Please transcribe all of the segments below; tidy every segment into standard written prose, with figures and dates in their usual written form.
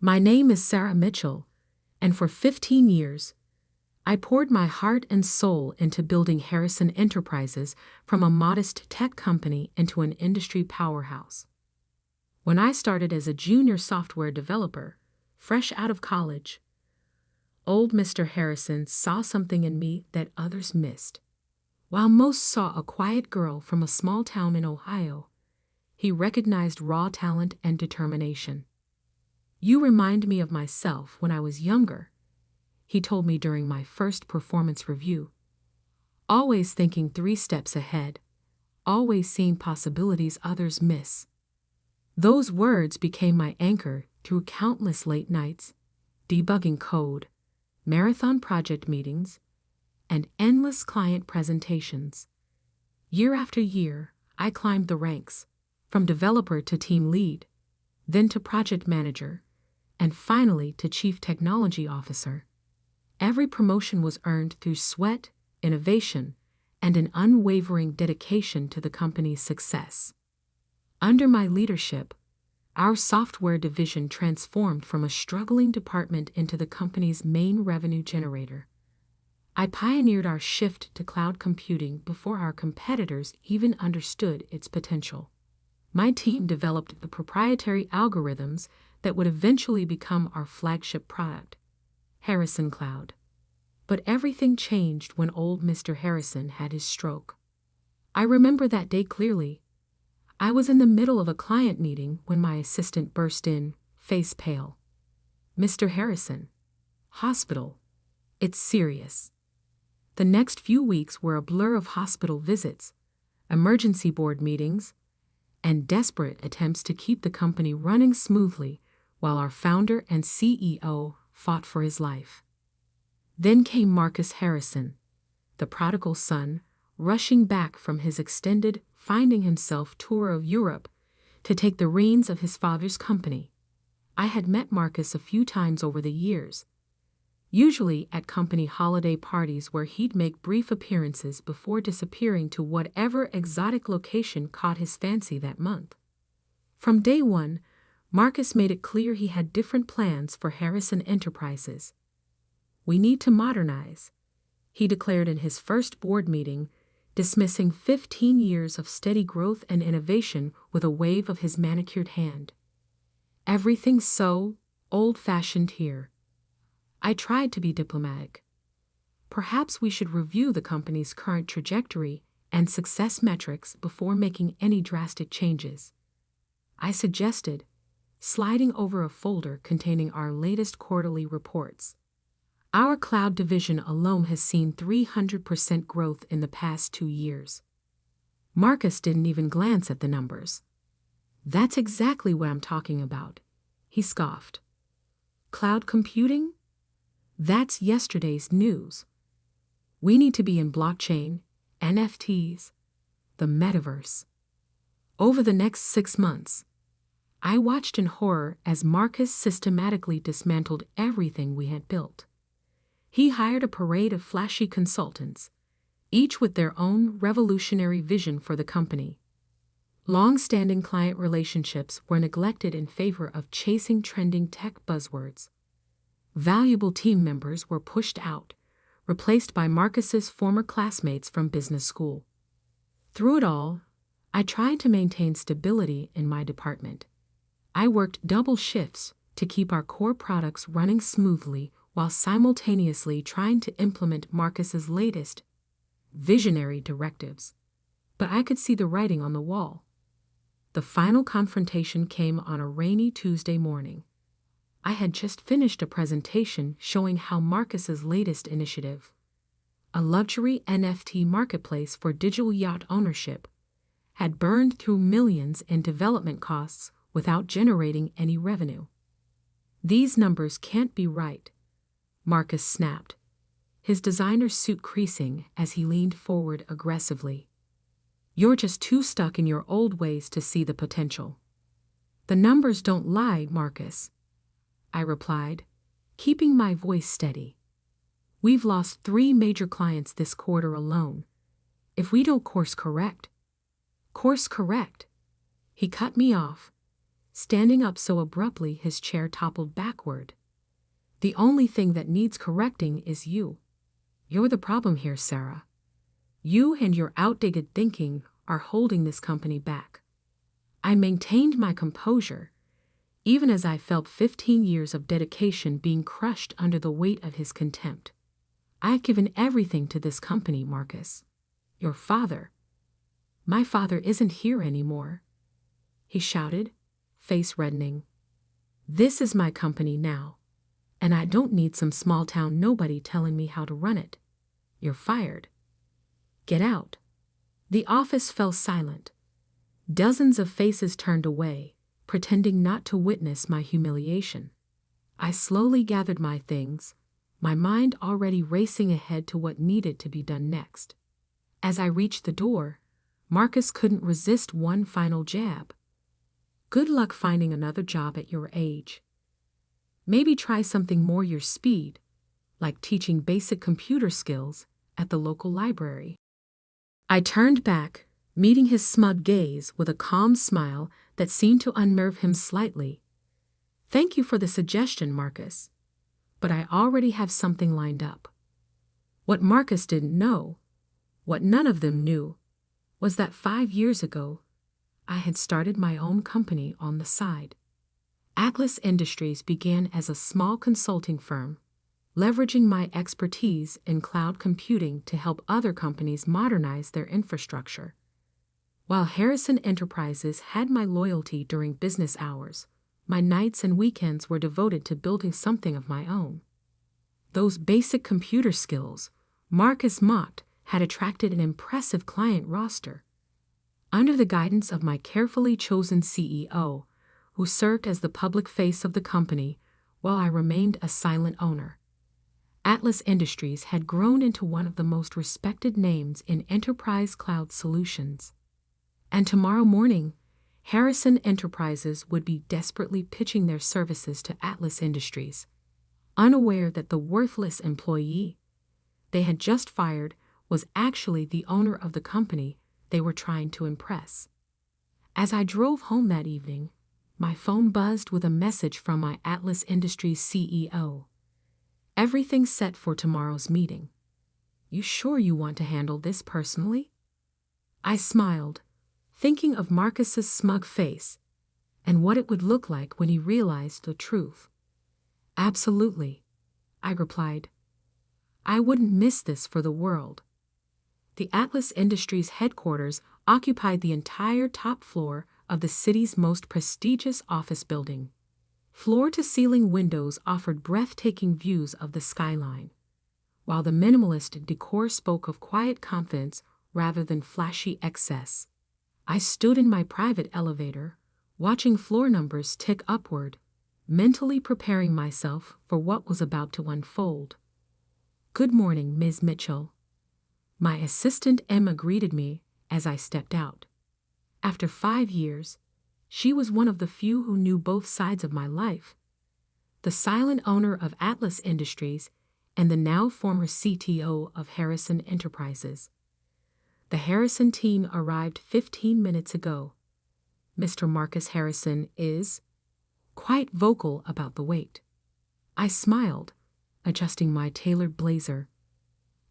My name is Sarah Mitchell, and for 15 years, I poured my heart and soul into building Harrison Enterprises from a modest tech company into an industry powerhouse. When I started as a junior software developer, fresh out of college, old Mr. Harrison saw something in me that others missed. While most saw a quiet girl from a small town in Ohio, he recognized raw talent and determination. "You remind me of myself when I was younger," he told me during my first performance review. "Always thinking 3 steps ahead, always seeing possibilities others miss." Those words became my anchor through countless late nights, debugging code, marathon project meetings, and endless client presentations. Year after year, I climbed the ranks, from developer to team lead, then to project manager, and finally to chief technology officer. Every promotion was earned through sweat, innovation, and an unwavering dedication to the company's success. Under my leadership, our software division transformed from a struggling department into the company's main revenue generator. I pioneered our shift to cloud computing before our competitors even understood its potential. My team developed the proprietary algorithms that would eventually become our flagship product, Harrison Cloud. But everything changed when old Mr. Harrison had his stroke. I remember that day clearly. I was in the middle of a client meeting when my assistant burst in, face pale. "Mr. Harrison, hospital. It's serious." The next few weeks were a blur of hospital visits, emergency board meetings, and desperate attempts to keep the company running smoothly while our founder and CEO fought for his life. Then came Marcus Harrison, the prodigal son, rushing back from his extended finding himself tour of Europe to take the reins of his father's company. I had met Marcus a few times over the years, usually at company holiday parties where he'd make brief appearances before disappearing to whatever exotic location caught his fancy that month. From day one, Marcus made it clear he had different plans for Harrison Enterprises. "We need to modernize," he declared in his first board meeting, dismissing 15 years of steady growth and innovation with a wave of his manicured hand. "Everything's so old-fashioned here." I tried to be diplomatic. "Perhaps we should review the company's current trajectory and success metrics before making any drastic changes," I suggested, sliding over a folder containing our latest quarterly reports. Our cloud division alone has seen 300% growth in the past 2 years. Marcus didn't even glance at the numbers. "That's exactly what I'm talking about," he scoffed. "Cloud computing? That's yesterday's news. We need to be in blockchain, NFTs, the metaverse." Over the next 6 months, I watched in horror as Marcus systematically dismantled everything we had built. He hired a parade of flashy consultants, each with their own revolutionary vision for the company. Long-standing client relationships were neglected in favor of chasing trending tech buzzwords. Valuable team members were pushed out, replaced by Marcus's former classmates from business school. Through it all, I tried to maintain stability in my department. I worked double shifts to keep our core products running smoothly while simultaneously trying to implement Marcus's latest, visionary directives. But I could see the writing on the wall. The final confrontation came on a rainy Tuesday morning. I had just finished a presentation showing how Marcus's latest initiative, a luxury NFT marketplace for digital yacht ownership, had burned through millions in development costs without generating any revenue. "These numbers can't be right," Marcus snapped, his designer suit creasing as he leaned forward aggressively. "You're just too stuck in your old ways to see the potential." "The numbers don't lie, Marcus," I replied, keeping my voice steady. "We've lost 3 major clients this quarter alone. If we don't course correct, he cut me off, standing up so abruptly his chair toppled backward. "The only thing that needs correcting is you. You're the problem here, Sarah. You and your outdated thinking are holding this company back." I maintained my composure, even as I felt 15 years of dedication being crushed under the weight of his contempt. "I've given everything to this company, Marcus. Your father—" "My father isn't here anymore," he shouted, face reddening. "This is my company now, and I don't need some small-town nobody telling me how to run it. You're fired. Get out." The office fell silent. Dozens of faces turned away, pretending not to witness my humiliation. I slowly gathered my things, my mind already racing ahead to what needed to be done next. As I reached the door, Marcus couldn't resist one final jab. "Good luck finding another job at your age. Maybe try something more your speed, like teaching basic computer skills at the local library." I turned back, meeting his smug gaze with a calm smile that seemed to unnerve him slightly. "Thank you for the suggestion, Marcus, but I already have something lined up." What Marcus didn't know, what none of them knew, was that 5 years ago, I had started my own company on the side. Atlas Industries began as a small consulting firm, leveraging my expertise in cloud computing to help other companies modernize their infrastructure. While Harrison Enterprises had my loyalty during business hours, my nights and weekends were devoted to building something of my own. Those basic computer skills, Marcus mocked, had attracted an impressive client roster. Under the guidance of my carefully chosen CEO, who served as the public face of the company while I remained a silent owner, Atlas Industries had grown into one of the most respected names in enterprise cloud solutions. And tomorrow morning, Harrison Enterprises would be desperately pitching their services to Atlas Industries, unaware that the worthless employee they had just fired was actually the owner of the company they were trying to impress. As I drove home that evening, my phone buzzed with a message from my Atlas Industries CEO. "Everything's set for tomorrow's meeting. You sure you want to handle this personally?" I smiled, thinking of Marcus's smug face and what it would look like when he realized the truth. "Absolutely," I replied. I wouldn't miss this for the world. The Atlas Industries headquarters occupied the entire top floor of the city's most prestigious office building. Floor-to-ceiling windows offered breathtaking views of the skyline, while the minimalist decor spoke of quiet confidence rather than flashy excess. I stood in my private elevator, watching floor numbers tick upward, mentally preparing myself for what was about to unfold. "Good morning, Ms. Mitchell." My assistant Emma greeted me as I stepped out. After 5 years, she was one of the few who knew both sides of my life. The silent owner of Atlas Industries and the now former CTO of Harrison Enterprises. The Harrison team arrived 15 minutes ago. Mr. Marcus Harrison is quite vocal about the wait. I smiled, adjusting my tailored blazer.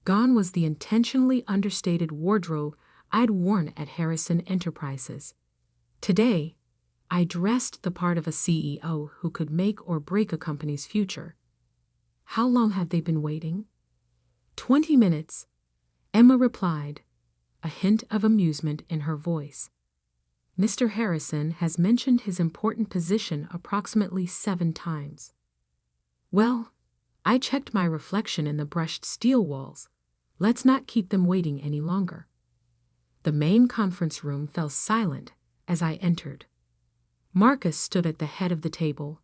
Gone was the intentionally understated wardrobe I'd worn at Harrison Enterprises. Today, I dressed the part of a CEO who could make or break a company's future. "How long have they been waiting?" 20 minutes, Emma replied, a hint of amusement in her voice. "Mr. Harrison has mentioned his important position approximately 7 times. Well, I checked my reflection in the brushed steel walls. Let's not keep them waiting any longer." The main conference room fell silent as I entered. Marcus stood at the head of the table,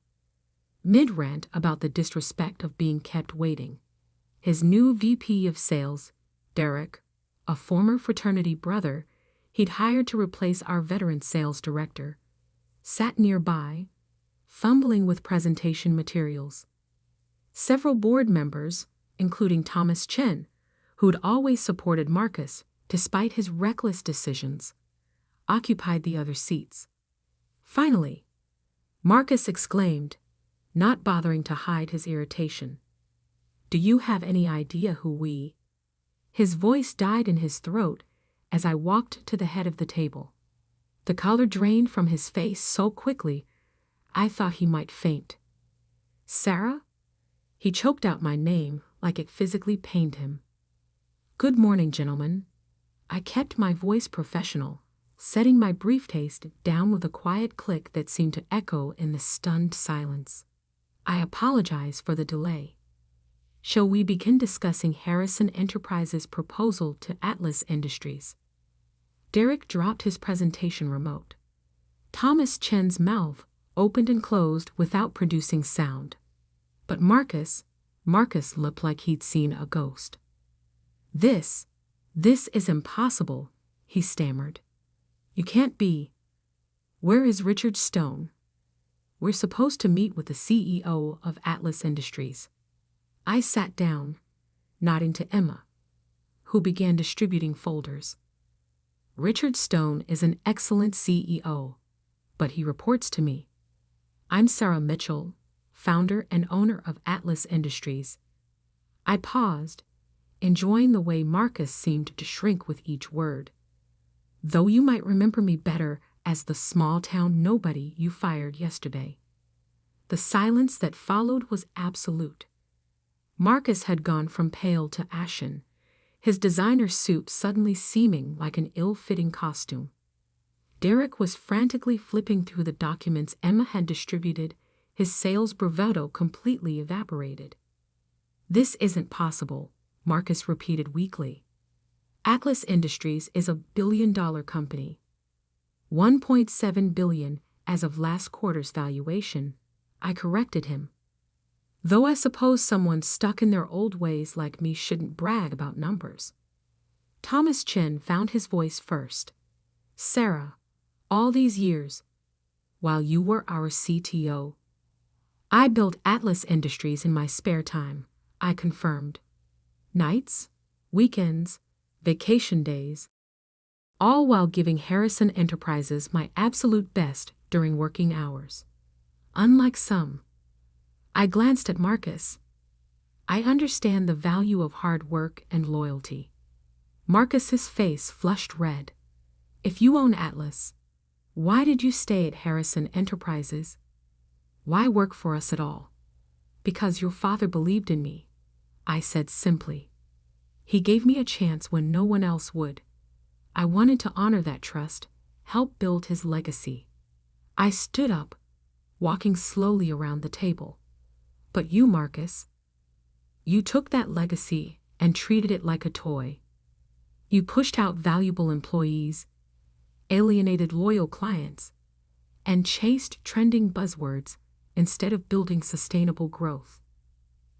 mid-rant about the disrespect of being kept waiting. His new VP of Sales, Derek, a former fraternity brother he'd hired to replace our veteran sales director, sat nearby, fumbling with presentation materials. Several board members, including Thomas Chen, who'd always supported Marcus despite his reckless decisions, occupied the other seats. Finally, Marcus exclaimed, not bothering to hide his irritation. Do you have any idea who we? His voice died in his throat as I walked to the head of the table. The color drained from his face so quickly, I thought he might faint. Sarah? He choked out my name like it physically pained him. Good morning, gentlemen. I kept my voice professional, setting my briefcase down with a quiet click that seemed to echo in the stunned silence. I apologize for the delay. Shall we begin discussing Harrison Enterprises' proposal to Atlas Industries? Derek dropped his presentation remote. Thomas Chen's mouth opened and closed without producing sound. But Marcus looked like he'd seen a ghost. This is impossible, he stammered. You can't be. Where is Richard Stone? We're supposed to meet with the CEO of Atlas Industries. I sat down, nodding to Emma, who began distributing folders. Richard Stone is an excellent CEO, but he reports to me. I'm Sarah Mitchell, founder and owner of Atlas Industries. I paused, enjoying the way Marcus seemed to shrink with each word. Though you might remember me better as the small-town nobody you fired yesterday. The silence that followed was absolute. Marcus had gone from pale to ashen, his designer suit suddenly seeming like an ill-fitting costume. Derek was frantically flipping through the documents Emma had distributed, his sales bravado completely evaporated. This isn't possible, Marcus repeated weakly. Atlas Industries is $1 billion company. $1.7 billion as of last quarter's valuation, I corrected him. Though I suppose someone stuck in their old ways like me shouldn't brag about numbers. Thomas Chen found his voice first. Sarah, all these years, while you were our CTO, I built Atlas Industries in my spare time, I confirmed. Nights, weekends, vacation days, all while giving Harrison Enterprises my absolute best during working hours. Unlike some. I glanced at Marcus. I understand the value of hard work and loyalty. Marcus's face flushed red. If you own Atlas, why did you stay at Harrison Enterprises? Why work for us at all? Because your father believed in me, I said simply. He gave me a chance when no one else would. I wanted to honor that trust, help build his legacy. I stood up, walking slowly around the table. But you, Marcus, you took that legacy and treated it like a toy. You pushed out valuable employees, alienated loyal clients, and chased trending buzzwords instead of building sustainable growth.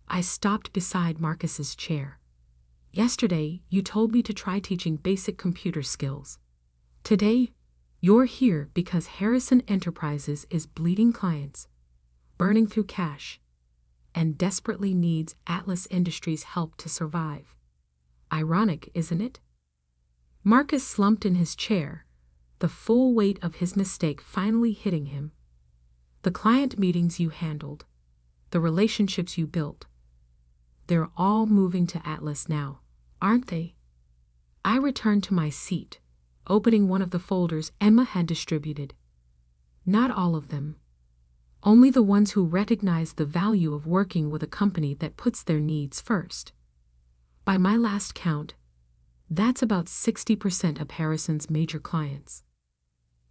I stopped beside Marcus's chair. Yesterday, you told me to try teaching basic computer skills. Today, you're here because Harrison Enterprises is bleeding clients, burning through cash, and desperately needs Atlas Industries' help to survive. Ironic, isn't it? Marcus slumped in his chair, the full weight of his mistake finally hitting him. The client meetings you handled, the relationships you built, they're all moving to Atlas now, aren't they? I returned to my seat, opening one of the folders Emma had distributed. Not all of them. Only the ones who recognize the value of working with a company that puts their needs first. By my last count, that's about 60% of Harrison's major clients.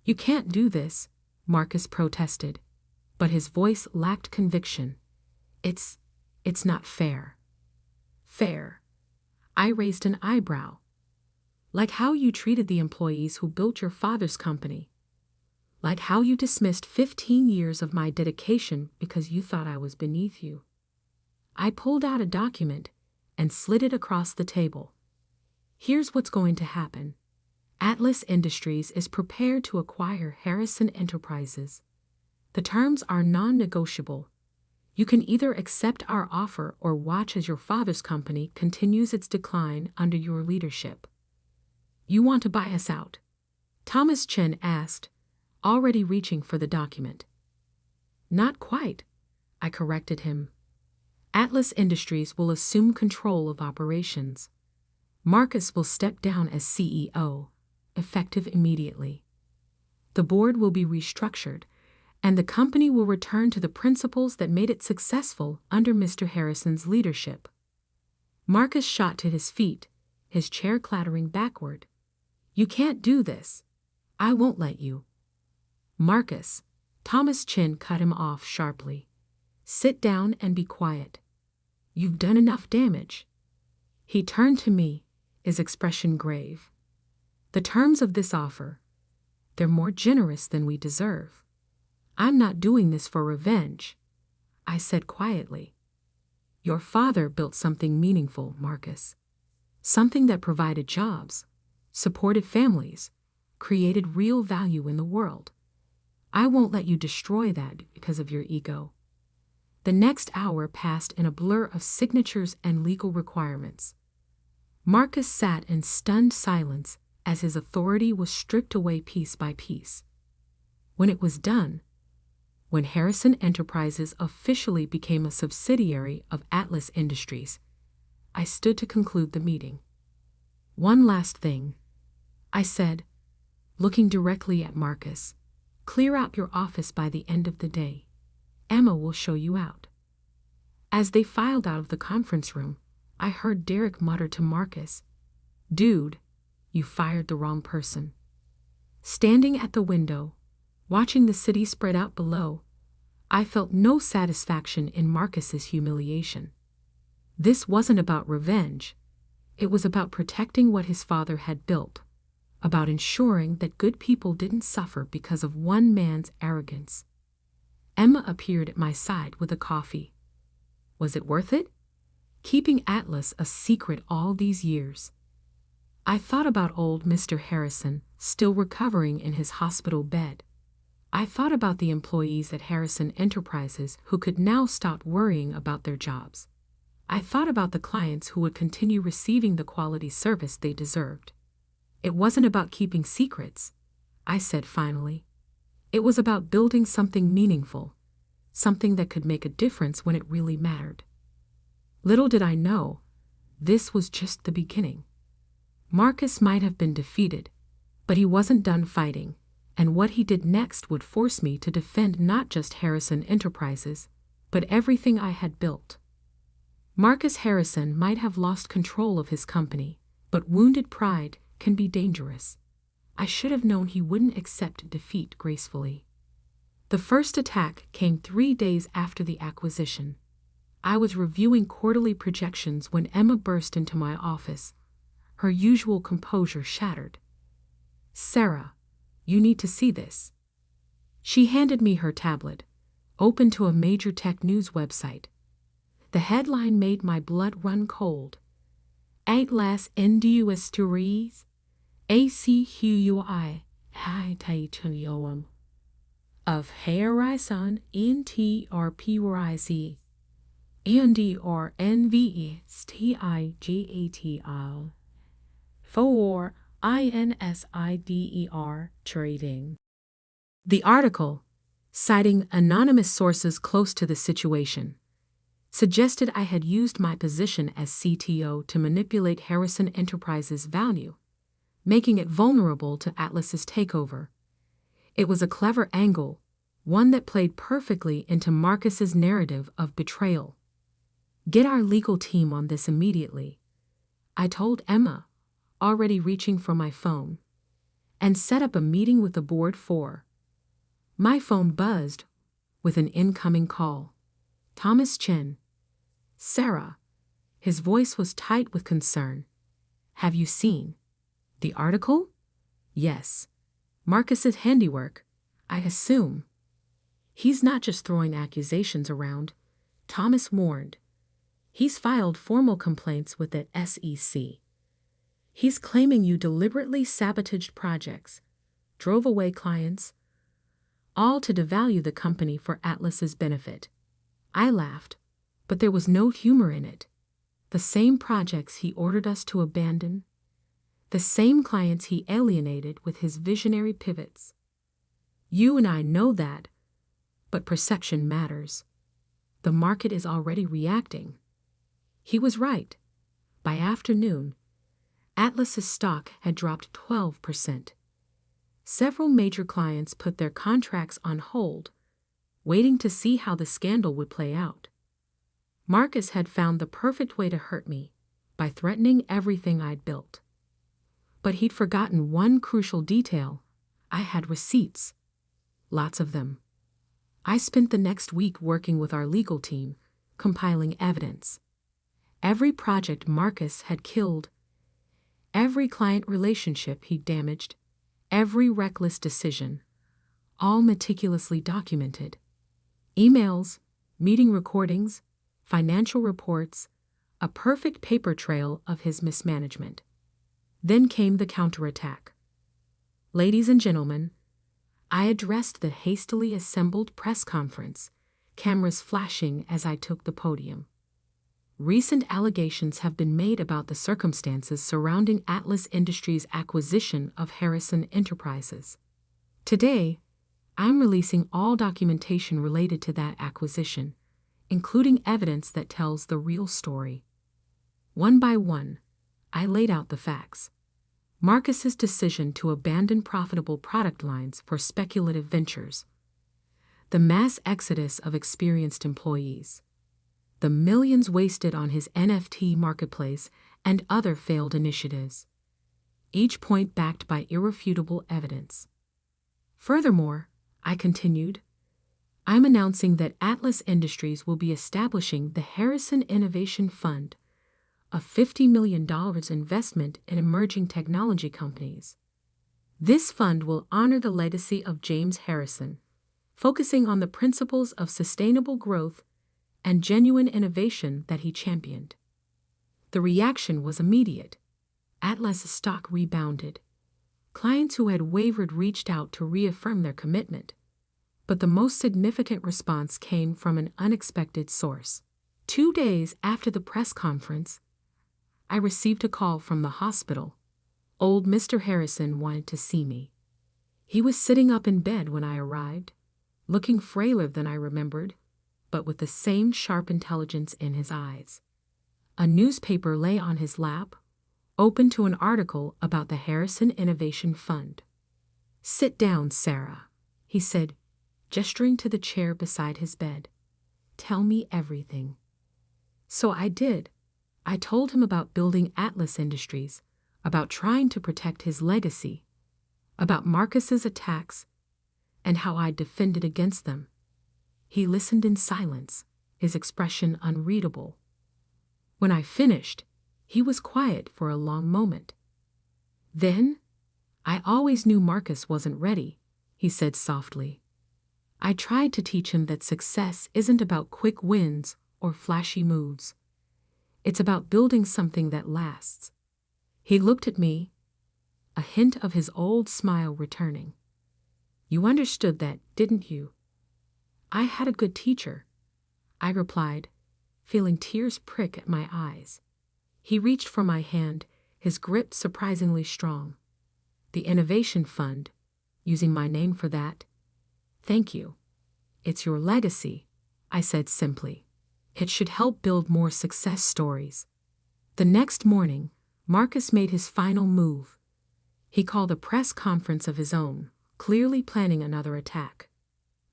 You can't do this, Marcus protested, but his voice lacked conviction. It's not fair. Fair. I raised an eyebrow. Like how you treated the employees who built your father's company. Like how you dismissed 15 years of my dedication because you thought I was beneath you. I pulled out a document and slid it across the table. Here's what's going to happen. Atlas Industries is prepared to acquire Harrison Enterprises. The terms are non-negotiable. You can either accept our offer or watch as your father's company continues its decline under your leadership. You want to buy us out? Thomas Chen asked, already reaching for the document. Not quite, I corrected him. Atlas Industries will assume control of operations. Marcus will step down as CEO, effective immediately. The board will be restructured, and the company will return to the principles that made it successful under Mr. Harrison's leadership. Marcus shot to his feet, his chair clattering backward. You can't do this. I won't let you. Marcus, Thomas Chin cut him off sharply. Sit down and be quiet. You've done enough damage. He turned to me, his expression grave. The terms of this offer, they're more generous than we deserve. I'm not doing this for revenge, I said quietly. Your father built something meaningful, Marcus. Something that provided jobs, supported families, created real value in the world. I won't let you destroy that because of your ego. The next hour passed in a blur of signatures and legal requirements. Marcus sat in stunned silence as his authority was stripped away piece by piece. When it was done, when Harrison Enterprises officially became a subsidiary of Atlas Industries, I stood to conclude the meeting. One last thing, I said, looking directly at Marcus. Clear out your office by the end of the day. Emma will show you out. As they filed out of the conference room, I heard Derek mutter to Marcus, Dude, you fired the wrong person. Standing at the window, watching the city spread out below, I felt no satisfaction in Marcus's humiliation. This wasn't about revenge. It was about protecting what his father had built, about ensuring that good people didn't suffer because of one man's arrogance. Emma appeared at my side with a coffee. Was it worth it? Keeping Atlas a secret all these years. I thought about old Mr. Harrison, still recovering in his hospital bed. I thought about the employees at Harrison Enterprises who could now stop worrying about their jobs. I thought about the clients who would continue receiving the quality service they deserved. It wasn't about keeping secrets, I said finally. It was about building something meaningful, something that could make a difference when it really mattered. Little did I know, this was just the beginning. Marcus might have been defeated, but he wasn't done fighting, and what he did next would force me to defend not just Harrison Enterprises, but everything I had built. Marcus Harrison might have lost control of his company, but wounded pride can be dangerous. I should have known he wouldn't accept defeat gracefully. The first attack came 3 days after the acquisition. I was reviewing quarterly projections when Emma burst into my office, her usual composure shattered. Sarah, you need to see this. She handed me her tablet, open to a major tech news website. The headline made my blood run cold. Atlas Industries, ACQUI, Titanium of Harrison Enterprises, NDRNVSTIGATL, for INSIDER trading. The article, citing anonymous sources close to the situation, suggested I had used my position as CTO to manipulate Harrison Enterprises' value, making it vulnerable to Atlas's takeover. It was a clever angle, one that played perfectly into Marcus's narrative of betrayal. Get our legal team on this immediately, I told Emma, already reaching for my phone, and set up a meeting with the board for. My phone buzzed with an incoming call. Thomas Chin. Sarah. His voice was tight with concern. Have you seen the article? Yes. Marcus's handiwork, I assume. He's not just throwing accusations around, Thomas warned. He's filed formal complaints with the SEC. He's claiming you deliberately sabotaged projects, drove away clients, all to devalue the company for Atlas's benefit. I laughed, but there was no humor in it. The same projects he ordered us to abandon, the same clients he alienated with his visionary pivots. You and I know that, But perception matters. The market is already reacting. He was right. By afternoon, Atlas's stock had dropped 12%. Several major clients put their contracts on hold, waiting to see how the scandal would play out. Marcus had found the perfect way to hurt me, by threatening everything I'd built. But he'd forgotten one crucial detail. I had receipts. Lots of them. I spent the next week working with our legal team, compiling evidence. Every project Marcus had killed, every client relationship he'd damaged, every reckless decision, all meticulously documented. Emails, meeting recordings, financial reports, a perfect paper trail of his mismanagement. Then came the counterattack. Ladies and gentlemen, I addressed the hastily assembled press conference, cameras flashing as I took the podium. Recent allegations have been made about the circumstances surrounding Atlas Industries' acquisition of Harrison Enterprises. Today, I'm releasing all documentation related to that acquisition, including evidence that tells the real story. One by one, I laid out the facts. Marcus's decision to abandon profitable product lines for speculative ventures, the mass exodus of experienced employees, the millions wasted on his NFT marketplace and other failed initiatives, each point backed by irrefutable evidence. Furthermore, I continued, I'm announcing that Atlas Industries will be establishing the Harrison Innovation Fund, a $50 million investment in emerging technology companies. This fund will honor the legacy of James Harrison, focusing on the principles of sustainable growth and genuine innovation that he championed. The reaction was immediate. Atlas's stock rebounded. Clients who had wavered reached out to reaffirm their commitment. But the most significant response came from an unexpected source. 2 days after the press conference, I received a call from the hospital. Old Mr. Harrison wanted to see me. He was sitting up in bed when I arrived, looking frailer than I remembered, but with the same sharp intelligence in his eyes. A newspaper lay on his lap, open to an article about the Harrison Innovation Fund. "Sit down, Sarah," he said, gesturing to the chair beside his bed. "Tell me everything." So I did. I told him about building Atlas Industries, about trying to protect his legacy, about Marcus's attacks, and how I defended against them. He listened in silence, his expression unreadable. When I finished, he was quiet for a long moment. Then, "I always knew Marcus wasn't ready," he said softly. "I tried to teach him that success isn't about quick wins or flashy moves. It's about building something that lasts." He looked at me, a hint of his old smile returning. "You understood that, didn't you?" "I had a good teacher," I replied, feeling tears prick at my eyes. He reached for my hand, his grip surprisingly strong. "The Innovation Fund, using my name for that. Thank you. It's your legacy," I said simply. "It should help build more success stories." The next morning, Marcus made his final move. He called a press conference of his own, clearly planning another attack.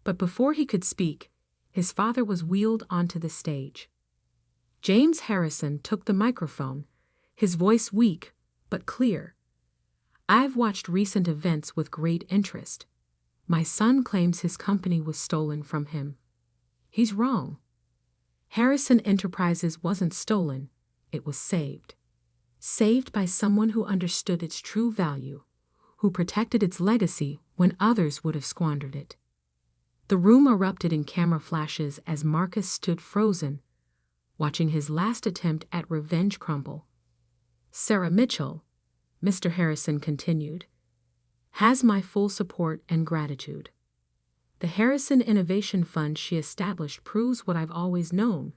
But before he could speak, his father was wheeled onto the stage. James Harrison took the microphone, his voice weak but clear. "I've watched recent events with great interest. My son claims his company was stolen from him. He's wrong. Harrison Enterprises wasn't stolen, it was saved. Saved by someone who understood its true value, who protected its legacy when others would have squandered it." The room erupted in camera flashes as Marcus stood frozen, watching his last attempt at revenge crumble. "Sarah Mitchell," Mr. Harrison continued, "has my full support and gratitude. The Harrison Innovation Fund she established proves what I've always known.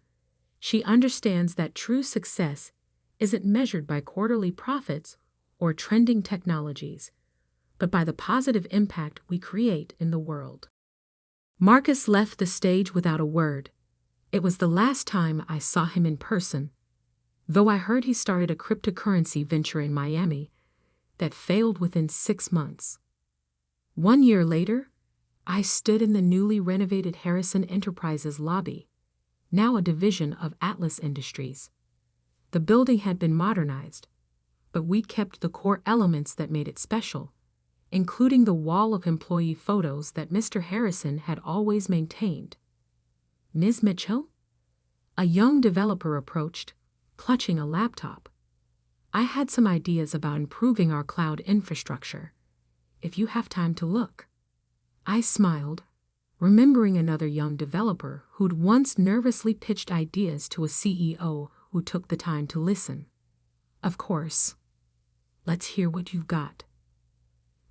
She understands that true success isn't measured by quarterly profits or trending technologies, but by the positive impact we create in the world." Marcus left the stage without a word. It was the last time I saw him in person, though I heard he started a cryptocurrency venture in Miami that failed within 6 months. 1 year later, I stood in the newly renovated Harrison Enterprises lobby, now a division of Atlas Industries. The building had been modernized, but we kept the core elements that made it special, including the wall of employee photos that Mr. Harrison had always maintained. "Ms. Mitchell?" A young developer approached, clutching a laptop. "I had some ideas about improving our cloud infrastructure, if you have time to look." I smiled, remembering another young developer who'd once nervously pitched ideas to a CEO who took the time to listen. "Of course. Let's hear what you've got."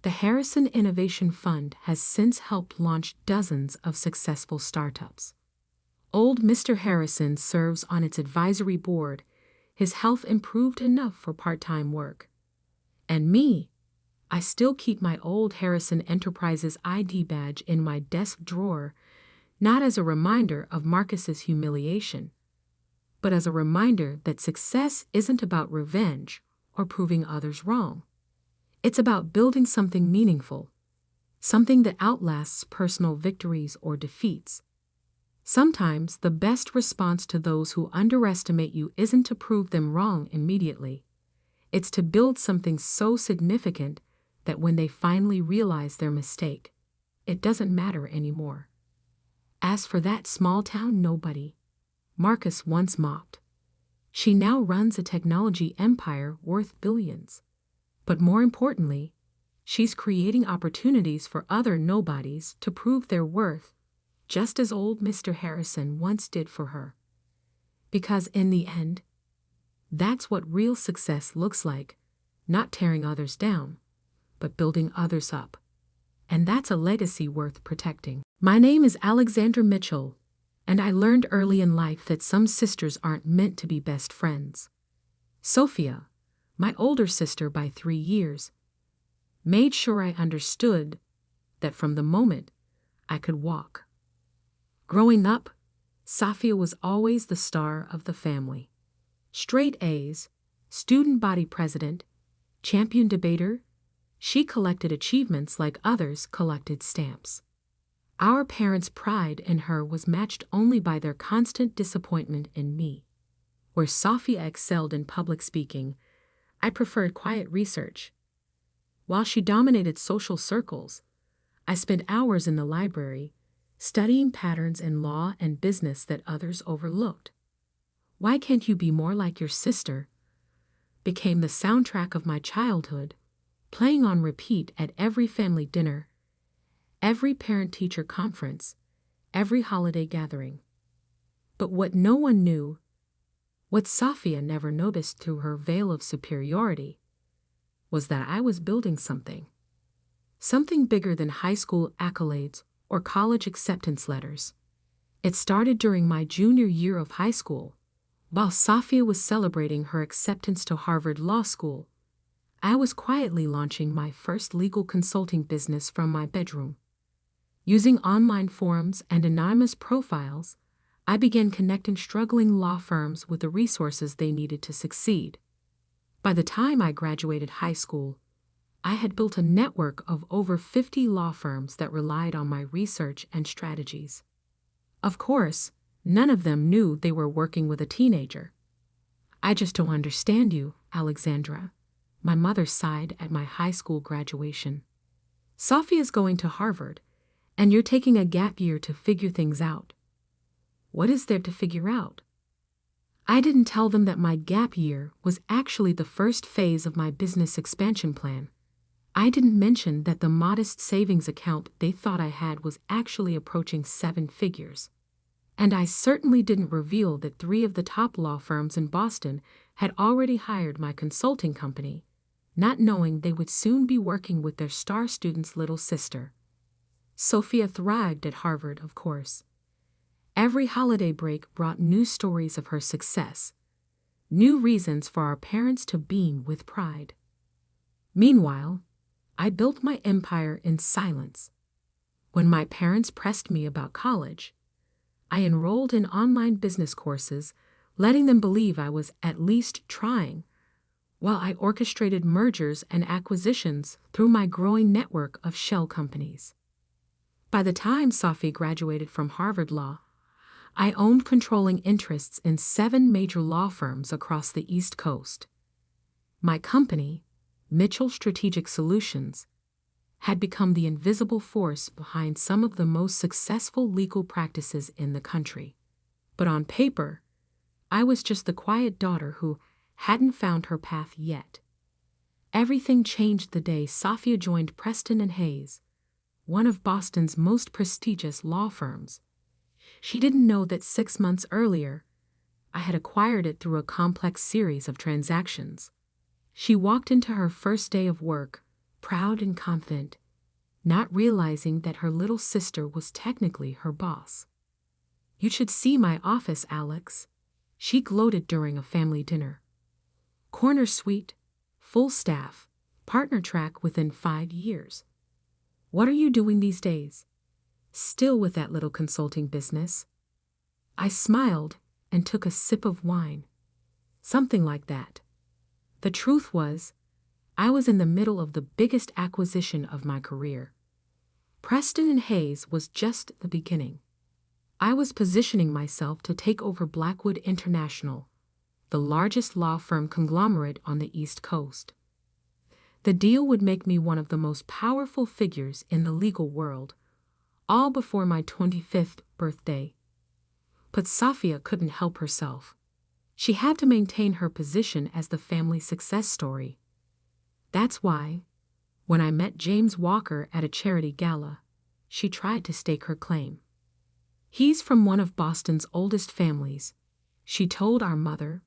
The Harrison Innovation Fund has since helped launch dozens of successful startups. Old Mr. Harrison serves on its advisory board. His health improved enough for part-time work. And me, I still keep my old Harrison Enterprises ID badge in my desk drawer, not as a reminder of Marcus's humiliation, but as a reminder that success isn't about revenge or proving others wrong. It's about building something meaningful, something that outlasts personal victories or defeats. Sometimes the best response to those who underestimate you isn't to prove them wrong immediately. It's to build something so significant that when they finally realize their mistake, it doesn't matter anymore. As for that small-town nobody, Marcus once mocked, she now runs a technology empire worth billions. But more importantly, she's creating opportunities for other nobodies to prove their worth, just as old Mr. Harrison once did for her. Because in the end, that's what real success looks like, not tearing others down, but building others up. And that's a legacy worth protecting. My name is Alexandra Mitchell, and I learned early in life that some sisters aren't meant to be best friends. Sophia, my older sister by 3 years, made sure I understood that from the moment I could walk. Growing up, Sophia was always the star of the family. Straight A's, student body president, champion debater, she collected achievements like others collected stamps. Our parents' pride in her was matched only by their constant disappointment in me. Where Sophia excelled in public speaking, I preferred quiet research. While she dominated social circles, I spent hours in the library, studying patterns in law and business that others overlooked. "Why can't you be more like your sister?" became the soundtrack of my childhood, playing on repeat at every family dinner, every parent-teacher conference, every holiday gathering. But what no one knew, what Sophia never noticed through her veil of superiority, was that I was building something bigger than high school accolades or college acceptance letters. It started during my junior year of high school, while Sophia was celebrating her acceptance to Harvard Law School. I was quietly launching my first legal consulting business from my bedroom. Using online forums and anonymous profiles, I began connecting struggling law firms with the resources they needed to succeed. By the time I graduated high school, I had built a network of over 50 law firms that relied on my research and strategies. Of course, none of them knew they were working with a teenager. "I just don't understand you, Alexandra," my mother sighed at my high school graduation. "Sophia's going to Harvard, and you're taking a gap year to figure things out." What is there to figure out? I didn't tell them that my gap year was actually the first phase of my business expansion plan. I didn't mention that the modest savings account they thought I had was actually approaching 7 figures. And I certainly didn't reveal that 3 of the top law firms in Boston had already hired my consulting company, not knowing they would soon be working with their star student's little sister. Sophia thrived at Harvard, of course. Every holiday break brought new stories of her success, new reasons for our parents to beam with pride. Meanwhile, I built my empire in silence. When my parents pressed me about college, I enrolled in online business courses, letting them believe I was at least trying, while I orchestrated mergers and acquisitions through my growing network of shell companies. By the time Safi graduated from Harvard Law, I owned controlling interests in 7 major law firms across the East Coast. My company, Mitchell Strategic Solutions, had become the invisible force behind some of the most successful legal practices in the country. But on paper, I was just the quiet daughter who hadn't found her path yet. Everything changed the day Safia joined Preston and Hayes, one of Boston's most prestigious law firms. She didn't know that 6 months earlier, I had acquired it through a complex series of transactions. She walked into her first day of work, proud and confident, not realizing that her little sister was technically her boss. "You should see my office, Alex," she gloated during a family dinner. "Corner suite, full staff, partner track within 5 years. What are you doing these days? Still with that little consulting business?" I smiled and took a sip of wine. Something like that. The truth was, I was in the middle of the biggest acquisition of my career. Preston and Hayes was just the beginning. I was positioning myself to take over Blackwood International, the largest law firm conglomerate on the East Coast. The deal would make me one of the most powerful figures in the legal world, all before my 25th birthday. But Safia couldn't help herself. She had to maintain her position as the family success story. That's why, when I met James Walker at a charity gala, she tried to stake her claim. "He's from one of Boston's oldest families," she told our mother,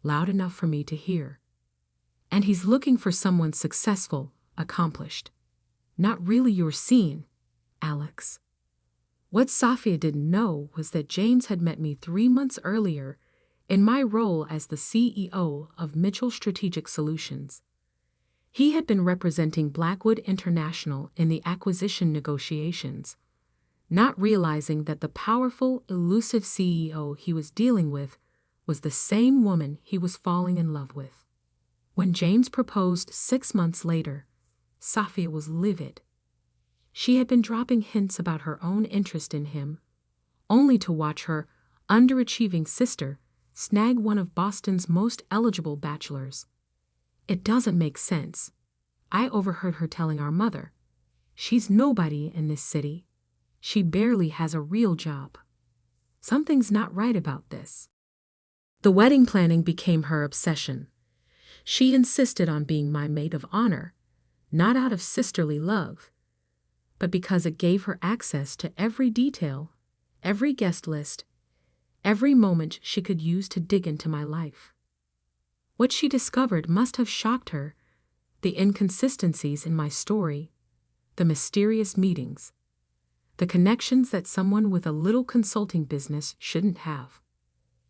loud enough for me to hear. "And he's looking for someone successful, accomplished. Not really your scene, Alex." What Safia didn't know was that James had met me 3 months earlier in my role as the CEO of Mitchell Strategic Solutions. He had been representing Blackwood International in the acquisition negotiations, not realizing that the powerful, elusive CEO he was dealing with was the same woman he was falling in love with. When James proposed 6 months later, Safia was livid. She had been dropping hints about her own interest in him, only to watch her underachieving sister snag one of Boston's most eligible bachelors. "It doesn't make sense," I overheard her telling our mother. "She's nobody in this city. She barely has a real job. Something's not right about this." The wedding planning became her obsession. She insisted on being my maid of honor, not out of sisterly love, but because it gave her access to every detail, every guest list, every moment she could use to dig into my life. What she discovered must have shocked her: the inconsistencies in my story, the mysterious meetings, the connections that someone with a little consulting business shouldn't have.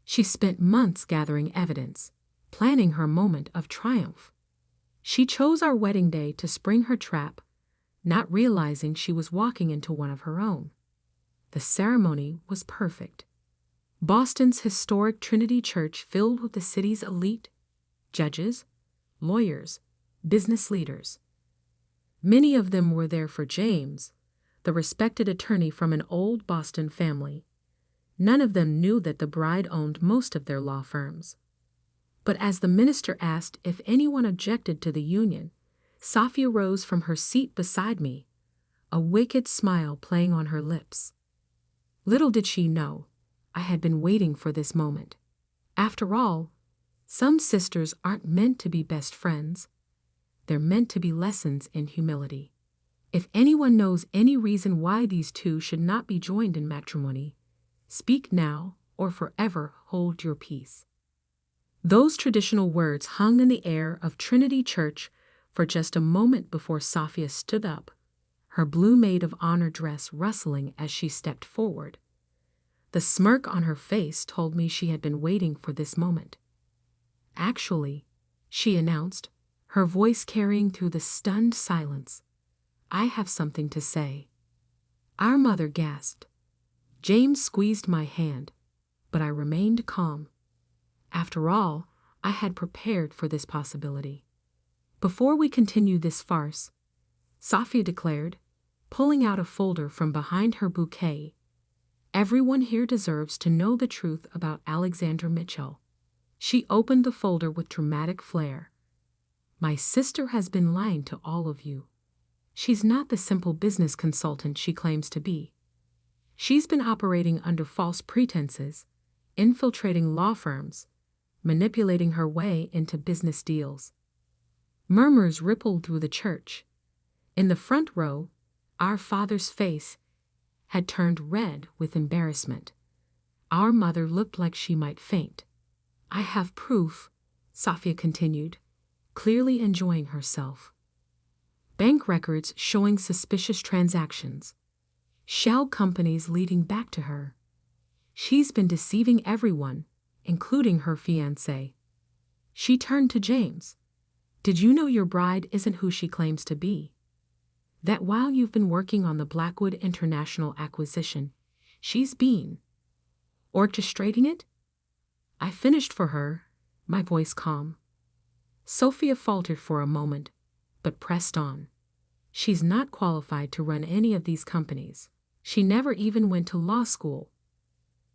She spent months gathering evidence, planning her moment of triumph. She chose our wedding day to spring her trap, not realizing she was walking into one of her own. The ceremony was perfect. Boston's historic Trinity Church filled with the city's elite, judges, lawyers, business leaders. Many of them were there for James, the respected attorney from an old Boston family. None of them knew that the bride owned most of their law firms. But as the minister asked if anyone objected to the union, Safia rose from her seat beside me, a wicked smile playing on her lips. Little did she know, I had been waiting for this moment. After all, some sisters aren't meant to be best friends. They're meant to be lessons in humility. If anyone knows any reason why these two should not be joined in matrimony, speak now or forever hold your peace. Those traditional words hung in the air of Trinity Church for just a moment before Safia stood up, her blue maid of honor dress rustling as she stepped forward. The smirk on her face told me she had been waiting for this moment. "Actually," she announced, her voice carrying through the stunned silence, "I have something to say." Our mother gasped. James squeezed my hand, but I remained calm. After all, I had prepared for this possibility. Before we continue this farce, Sophia declared, pulling out a folder from behind her bouquet, everyone here deserves to know the truth about Alexandra Mitchell. She opened the folder with dramatic flair. My sister has been lying to all of you. She's not the simple business consultant she claims to be. She's been operating under false pretenses, infiltrating law firms, manipulating her way into business deals. Murmurs rippled through the church. In the front row, our father's face had turned red with embarrassment. Our mother looked like she might faint. I have proof, Sophia continued, clearly enjoying herself. Bank records showing suspicious transactions. Shell companies leading back to her. She's been deceiving everyone, including her fiancé. She turned to James. Did you know your bride isn't who she claims to be? That while you've been working on the Blackwood International acquisition, she's been orchestrating it? I finished for her, my voice calm. Sophia faltered for a moment, but pressed on. She's not qualified to run any of these companies. She never even went to law school.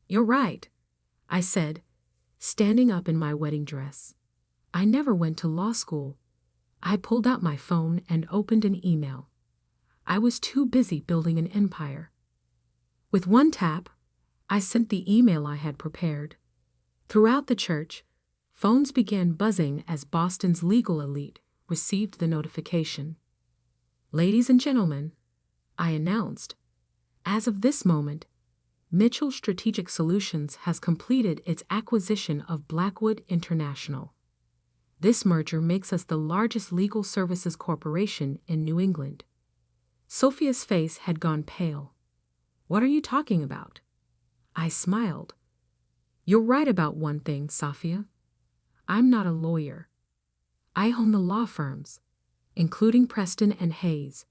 You're right, I said, standing up in my wedding dress. I never went to law school. I pulled out my phone and opened an email. I was too busy building an empire. With one tap, I sent the email I had prepared. Throughout the church, phones began buzzing as Boston's legal elite received the notification. Ladies and gentlemen, I announced, as of this moment, Mitchell Strategic Solutions has completed its acquisition of Blackwood International. This merger makes us the largest legal services corporation in New England. Sophia's face had gone pale. What are you talking about? I smiled. You're right about one thing, Sophia. I'm not a lawyer. I own the law firms, including Preston and Hayes,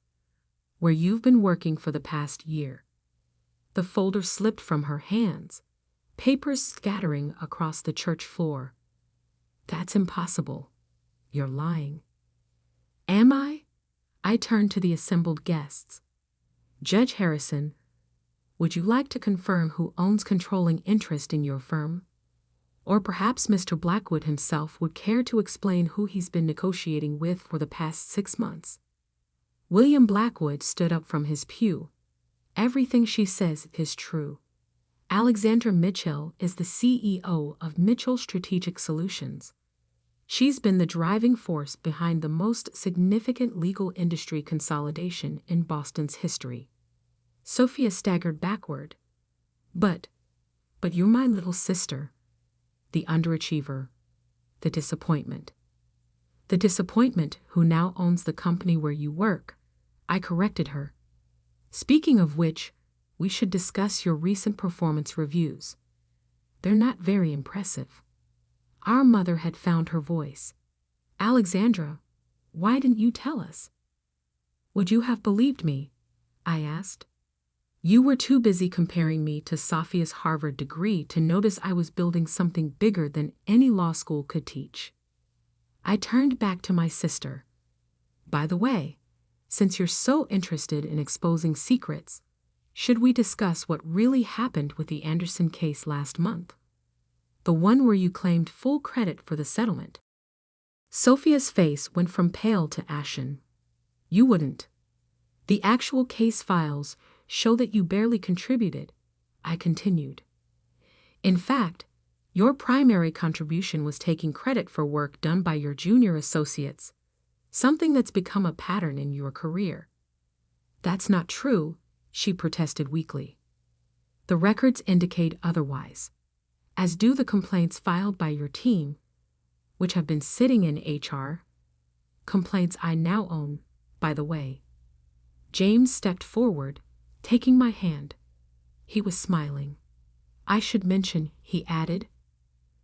where you've been working for the past year. The folder slipped from her hands, papers scattering across the church floor. That's impossible. You're lying. Am I? I turned to the assembled guests. Judge Harrison, would you like to confirm who owns controlling interest in your firm? Or perhaps Mr. Blackwood himself would care to explain who he's been negotiating with for the past 6 months. William Blackwood stood up from his pew. Everything she says is true. Alexandra Mitchell is the CEO of Mitchell Strategic Solutions. She's been the driving force behind the most significant legal industry consolidation in Boston's history. Sophia staggered backward. But you're my little sister. The underachiever. The disappointment. The disappointment who now owns the company where you work. I corrected her. Speaking of which, we should discuss your recent performance reviews. They're not very impressive. Our mother had found her voice. Alexandra, why didn't you tell us? Would you have believed me? I asked. You were too busy comparing me to Sophia's Harvard degree to notice I was building something bigger than any law school could teach. I turned back to my sister. By the way, since you're so interested in exposing secrets, should we discuss what really happened with the Anderson case last month? The one where you claimed full credit for the settlement. Sophia's face went from pale to ashen. You wouldn't. The actual case files show that you barely contributed, I continued. In fact, your primary contribution was taking credit for work done by your junior associates, something that's become a pattern in your career. That's not true, she protested weakly. The records indicate otherwise, as do the complaints filed by your team, which have been sitting in HR, complaints I now own, by the way. James stepped forward, taking my hand. He was smiling. I should mention, he added,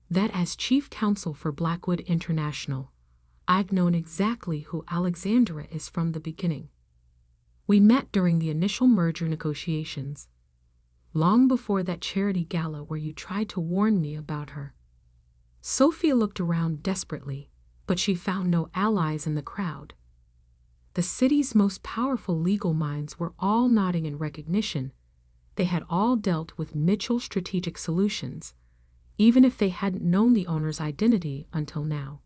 that as chief counsel for Blackwood International, I've known exactly who Alexandra is from the beginning. We met during the initial merger negotiations, long before that charity gala where you tried to warn me about her. Sophia looked around desperately, but she found no allies in the crowd. The city's most powerful legal minds were all nodding in recognition. They had all dealt with Mitchell Strategic Solutions, even if they hadn't known the owner's identity until now.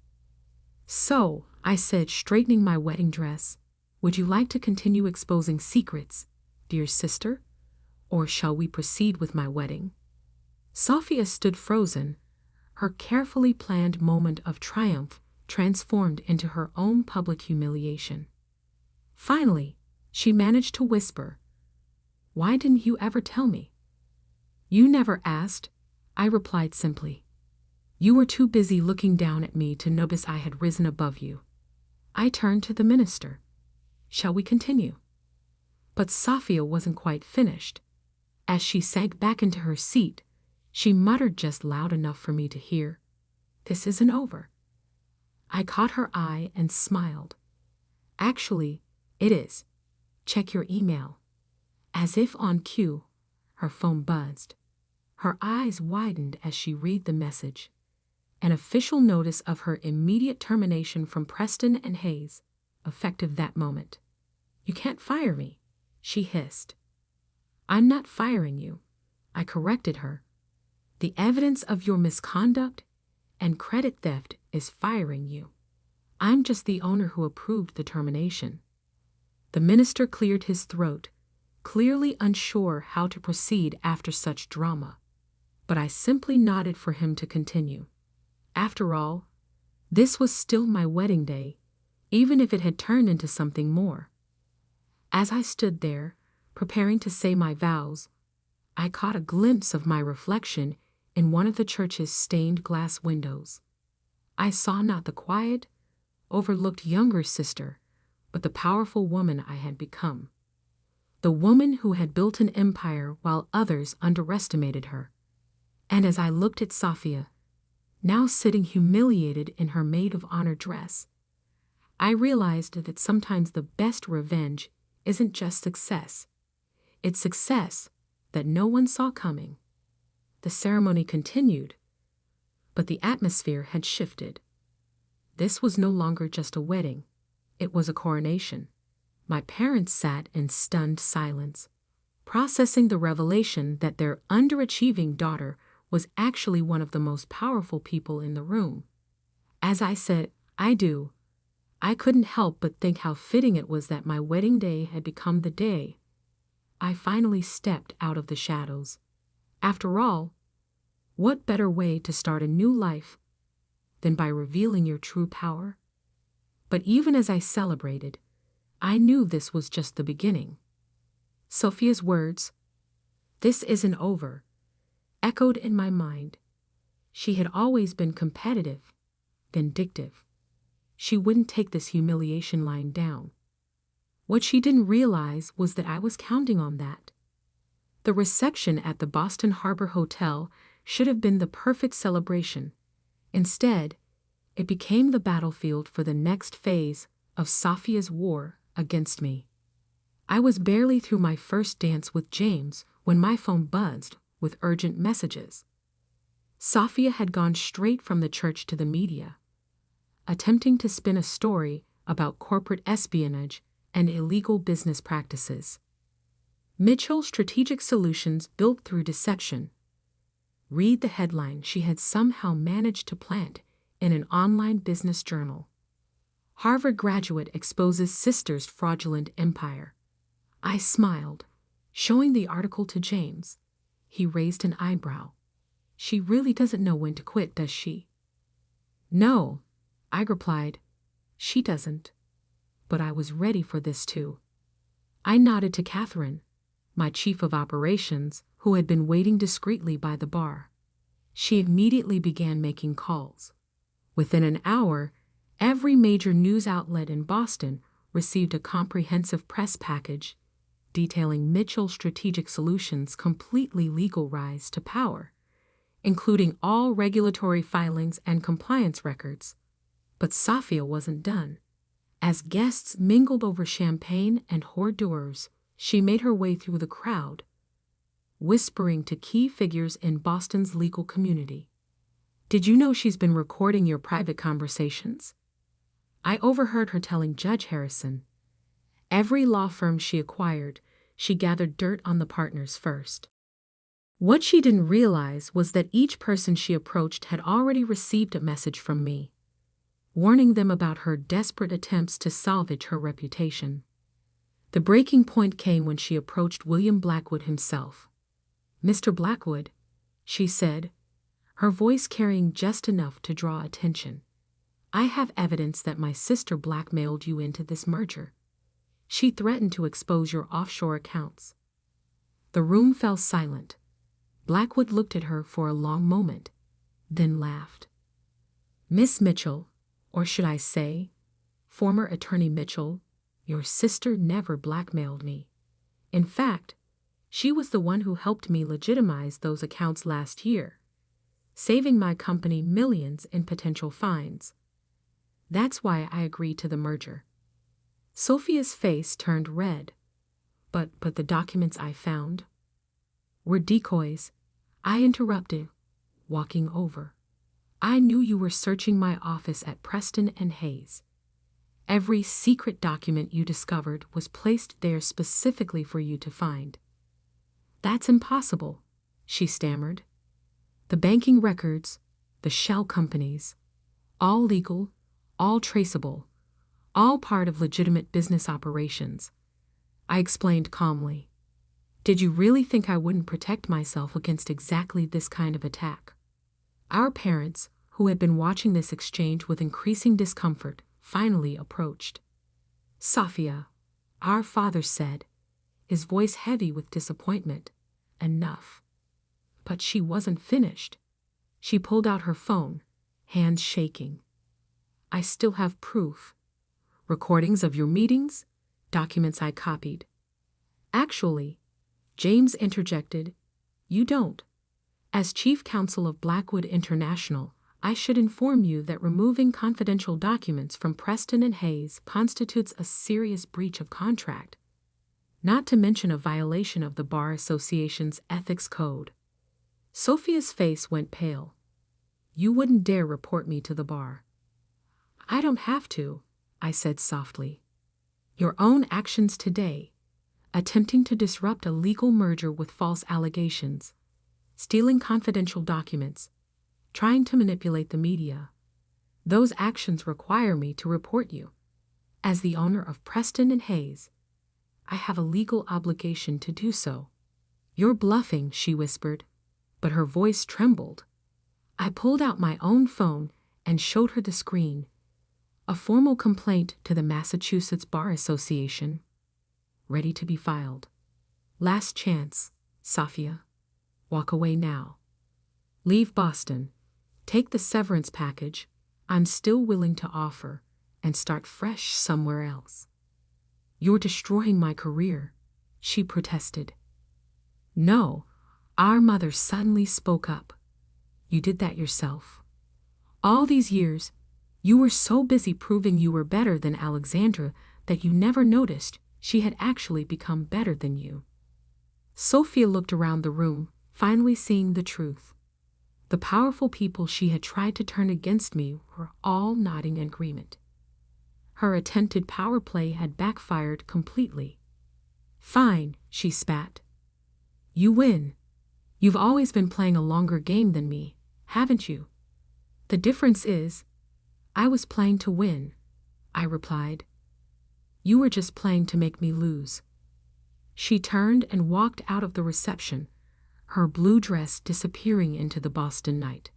"So," I said, straightening my wedding dress, "would you like to continue exposing secrets, dear sister? Or shall we proceed with my wedding?" Sophia stood frozen, her carefully planned moment of triumph transformed into her own public humiliation. Finally, she managed to whisper, "Why didn't you ever tell me?" "You never asked," I replied simply. "You were too busy looking down at me to notice I had risen above you." I turned to the minister. "Shall we continue?" But Sophia wasn't quite finished. As she sank back into her seat, she muttered just loud enough for me to hear, "This isn't over." I caught her eye and smiled. "Actually, it is. Check your email." As if on cue, her phone buzzed. Her eyes widened as she read the message. An official notice of her immediate termination from Preston and Hayes, effective that moment. "You can't fire me," she hissed. "I'm not firing you," I corrected her. "The evidence of your misconduct and credit theft is firing you. I'm just the owner who approved the termination." The minister cleared his throat, clearly unsure how to proceed after such drama, but I simply nodded for him to continue. After all, this was still my wedding day, even if it had turned into something more. As I stood there, preparing to say my vows, I caught a glimpse of my reflection in one of the church's stained glass windows. I saw not the quiet, overlooked younger sister, but the powerful woman I had become. The woman who had built an empire while others underestimated her. And as I looked at Sophia, now sitting humiliated in her maid of honor dress, I realized that sometimes the best revenge isn't just success. It's success that no one saw coming. The ceremony continued, but the atmosphere had shifted. This was no longer just a wedding. It was a coronation. My parents sat in stunned silence, processing the revelation that their underachieving daughter was actually one of the most powerful people in the room. As I said, "I do," I couldn't help but think how fitting it was that my wedding day had become the day I finally stepped out of the shadows. After all, what better way to start a new life than by revealing your true power? But even as I celebrated, I knew this was just the beginning. Sophia's words, "This isn't over," echoed in my mind. She had always been competitive, vindictive. She wouldn't take this humiliation lying down. What she didn't realize was that I was counting on that. The reception at the Boston Harbor Hotel should have been the perfect celebration. Instead, it became the battlefield for the next phase of Sophia's war against me. I was barely through my first dance with James when my phone buzzed with urgent messages. Sophia had gone straight from the church to the media, attempting to spin a story about corporate espionage and illegal business practices. Mitchell Strategic Solutions built through deception. Read the headline she had somehow managed to plant in an online business journal. Harvard graduate exposes sister's fraudulent empire. I smiled, showing the article to James. He raised an eyebrow. "She really doesn't know when to quit, does she?" "No," I replied. "She doesn't." But I was ready for this too. I nodded to Catherine, my chief of operations, who had been waiting discreetly by the bar. She immediately began making calls. Within an hour, every major news outlet in Boston received a comprehensive press package detailing Mitchell Strategic Solutions' completely legal rise to power, including all regulatory filings and compliance records. But Sophia wasn't done. As guests mingled over champagne and hors d'oeuvres, she made her way through the crowd, whispering to key figures in Boston's legal community. "Did you know she's been recording your private conversations?" I overheard her telling Judge Harrison. Every law firm she acquired, she gathered dirt on the partners first. What she didn't realize was that each person she approached had already received a message from me, warning them about her desperate attempts to salvage her reputation. The breaking point came when she approached William Blackwood himself. "Mr. Blackwood," she said, her voice carrying just enough to draw attention, "I have evidence that my sister blackmailed you into this merger. She threatened to expose your offshore accounts." The room fell silent. Blackwood looked at her for a long moment, then laughed. "Miss Mitchell, or should I say, former Attorney Mitchell, your sister never blackmailed me. In fact, she was the one who helped me legitimize those accounts last year, saving my company millions in potential fines. That's why I agreed to the merger." Sophia's face turned red. But the documents I found were decoys," I interrupted, walking over. "I knew you were searching my office at Preston and Hayes. Every secret document you discovered was placed there specifically for you to find." "That's impossible," she stammered. "The banking records, the shell companies, all legal, all traceable, all part of legitimate business operations," I explained calmly. "Did you really think I wouldn't protect myself against exactly this kind of attack?" Our parents, who had been watching this exchange with increasing discomfort, finally approached. "Sophia," our father said, his voice heavy with disappointment, "enough." But she wasn't finished. She pulled out her phone, hands shaking. "I still have proof. Recordings of your meetings, documents I copied." "Actually," James interjected, "you don't. As chief counsel of Blackwood International, I should inform you that removing confidential documents from Preston and Hayes constitutes a serious breach of contract, not to mention a violation of the Bar Association's ethics code." Sophia's face went pale. "You wouldn't dare report me to the bar." "I don't have to," I said softly. "Your own actions today, attempting to disrupt a legal merger with false allegations, stealing confidential documents, trying to manipulate the media, those actions require me to report you. As the owner of Preston and Hayes, I have a legal obligation to do so." "You're bluffing," she whispered, but her voice trembled. I pulled out my own phone and showed her the screen. "A formal complaint to the Massachusetts Bar Association, ready to be filed. Last chance, Sophia. Walk away now. Leave Boston. Take the severance package I'm still willing to offer and start fresh somewhere else." "You're destroying my career," she protested. "No," our mother suddenly spoke up. "You did that yourself. All these years, you were so busy proving you were better than Alexandra that you never noticed she had actually become better than you." Sophia looked around the room, finally seeing the truth. The powerful people she had tried to turn against me were all nodding in agreement. Her attempted power play had backfired completely. "Fine," she spat. "You win. You've always been playing a longer game than me, haven't you?" "The difference is, I was playing to win," I replied. "You were just playing to make me lose." She turned and walked out of the reception, her blue dress disappearing into the Boston night.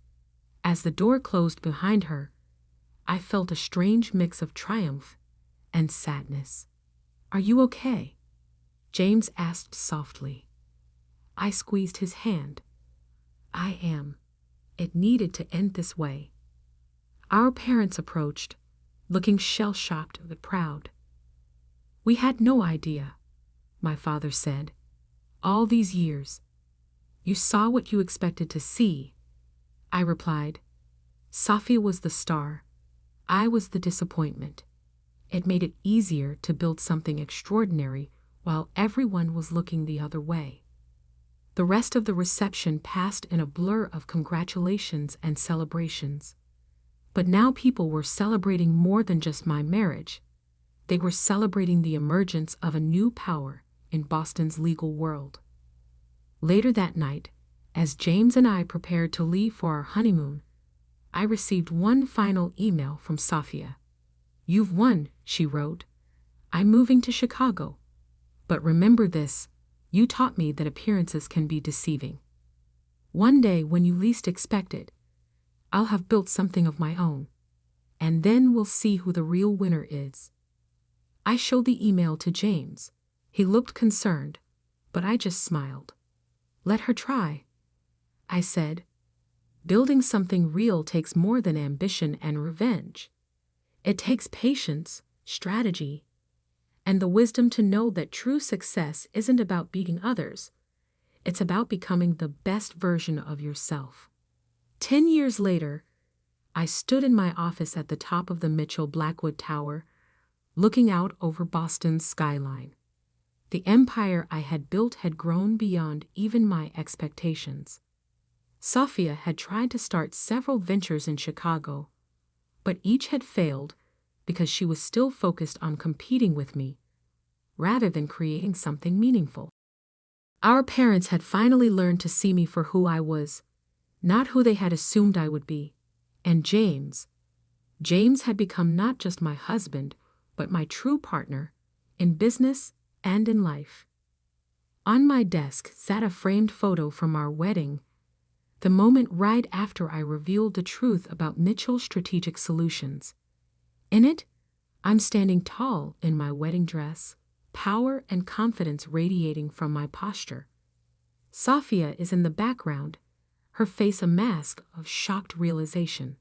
As the door closed behind her, I felt a strange mix of triumph and sadness. "Are you okay?" James asked softly. I squeezed his hand. "I am. It needed to end this way." Our parents approached, looking shell-shocked but proud. "We had no idea," my father said. "All these years. You saw what you expected to see," I replied. "Sophia was the star. I was the disappointment. It made it easier to build something extraordinary while everyone was looking the other way. The rest of the reception passed in a blur of congratulations and celebrations. But now people were celebrating more than just my marriage. They were celebrating the emergence of a new power in Boston's legal world. Later that night, as James and I prepared to leave for our honeymoon, I received one final email from Safia. "You've won," she wrote. "I'm moving to Chicago. But remember this, you taught me that appearances can be deceiving. One day, when you least expect it, I'll have built something of my own, and then we'll see who the real winner is." I showed the email to James. He looked concerned, but I just smiled. "Let her try," I said. "Building something real takes more than ambition and revenge. It takes patience, strategy, and the wisdom to know that true success isn't about beating others. It's about becoming the best version of yourself." 10 years later, I stood in my office at the top of the Mitchell Blackwood Tower, looking out over Boston's skyline. The empire I had built had grown beyond even my expectations. Safia had tried to start several ventures in Chicago, but each had failed because she was still focused on competing with me, rather than creating something meaningful. Our parents had finally learned to see me for who I was, not who they had assumed I would be. And James had become not just my husband, but my true partner, in business and in life. On my desk sat a framed photo from our wedding, the moment right after I revealed the truth about Mitchell Strategic Solutions. In it, I'm standing tall in my wedding dress, power and confidence radiating from my posture. Safia is in the background, her face a mask of shocked realization.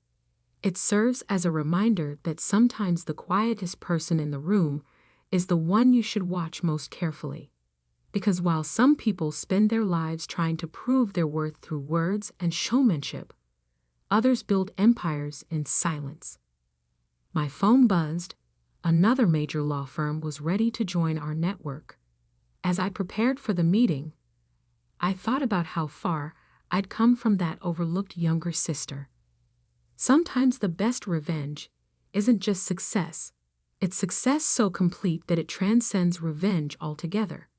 It serves as a reminder that sometimes the quietest person in the room is the one you should watch most carefully. Because while some people spend their lives trying to prove their worth through words and showmanship, others build empires in silence. My phone buzzed. Another major law firm was ready to join our network. As I prepared for the meeting, I thought about how far I'd come from that overlooked younger sister. Sometimes the best revenge isn't just success. It's success so complete that it transcends revenge altogether.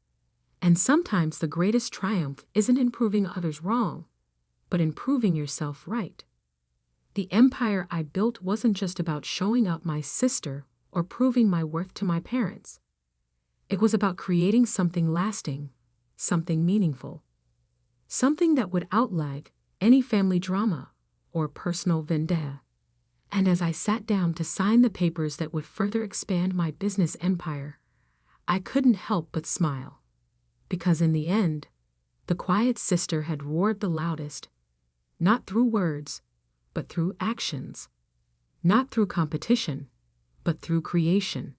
And sometimes the greatest triumph isn't in proving others wrong, but in proving yourself right. The empire I built wasn't just about showing up my sister or proving my worth to my parents. It was about creating something lasting, something meaningful, something that would outlive any family drama or personal vendetta. And as I sat down to sign the papers that would further expand my business empire, I couldn't help but smile. Because in the end, the quiet sister had roared the loudest, not through words, but through actions, not through competition, but through creation.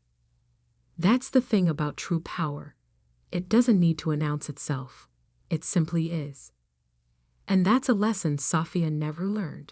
That's the thing about true power. It doesn't need to announce itself. It simply is. And that's a lesson Safia never learned.